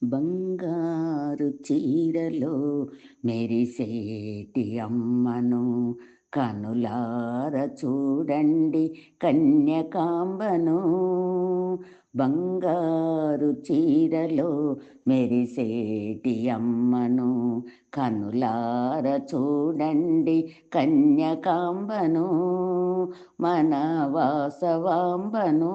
బంగారు చీరలో మెరిసేటి అమ్మను కనులార చూడండి కన్యకాంబను. బంగారు చీరలో మెరిసేటి అమ్మను కనులార చూడండి కన్యకాంబను, మన వాసవాంబను.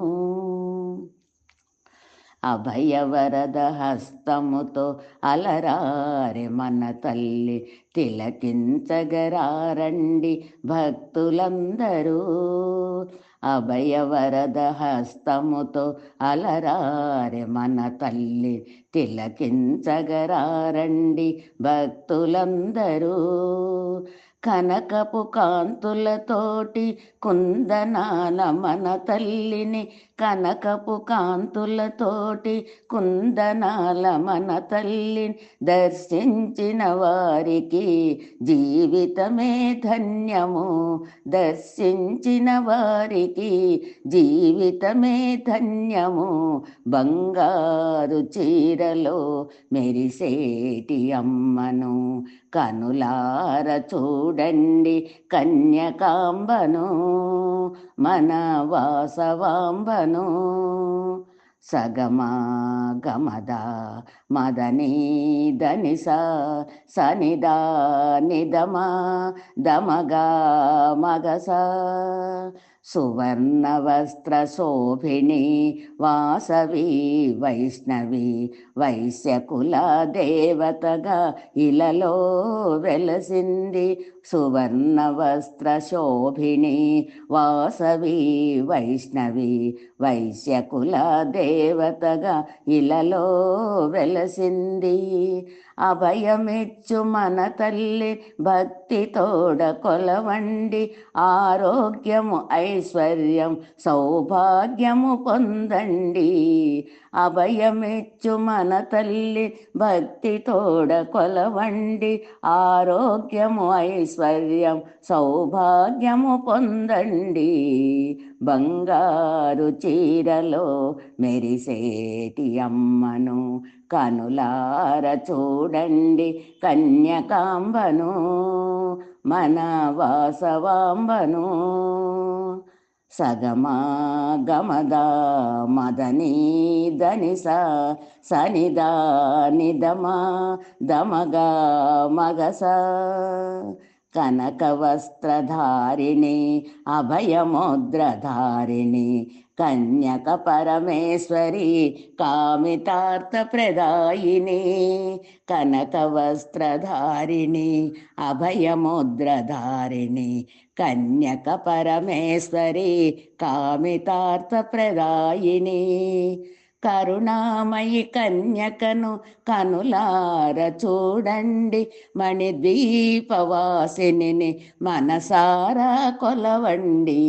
అభయవరద హస్తముతో అలరారె మన తల్లి, తిలకించగరారండి భక్తులందరూ. అభయవరద హస్తముతో అలరారె మన తల్లి, తిలకించగరారండి భక్తులందరూ. కనకపు కాంతులతోటి కుందనాల మన తల్లిని, కనకపు కాంతులతోటి కుందనాల మన తల్లిని దర్శించిన వారికి జీవితమే ధన్యము. దర్శించిన వారికి జీవితమే ధన్యము. బంగారు చీరలో మెరిసేటి అమ్మను కనులార చూడండి కన్యకాంబను, మన వాసవాంబను. సగమా గమద మదని ధనిస సనిదా నిదమా దమగా మగస. సువర్ణ వస్త్ర శోభిణి వాసవి వైష్ణవి, వైశ్యకుల దేవతగా ఇలలో వెలసింది. సువర్ణ వస్త్ర శోభిణి వాసవి వైష్ణవి, వైశ్యకుల దేవతగా ఇలలో వెలసింది. అభయమిచ్చు మన తల్లి భక్తితోడ కొలవండి, ఆరోగ్యము ఐశ్వర్యం సౌభాగ్యము పొందండి. అభయమిచ్చు మన తల్లి భక్తితోడ కొలవండి, ఆరోగ్యము ఐశ్వర్యం సౌభాగ్యము పొందండి. బంగారు చీరలో మెరిసేటి అమ్మను కనులార చూడండి కన్యకాంబను, మన వాసవాంబను. సగమా గమద మదని ధనిస సనిదా నిదమా దమగా మగస. కనక వస్త్రధారిణి అభయముద్రధారిణి, కన్యక పరమేశ్వరి కామితార్థ ప్రదాయిని. కనక వస్త్రధారిణి అభయముద్రధారిణి, కన్యక పరమేశ్వరి కామితార్థ ప్రదాయిని. కరుణామయి కన్యకను కనులార చూడండి, మణిద్వీపవాసిని మనసారా కొలవండి.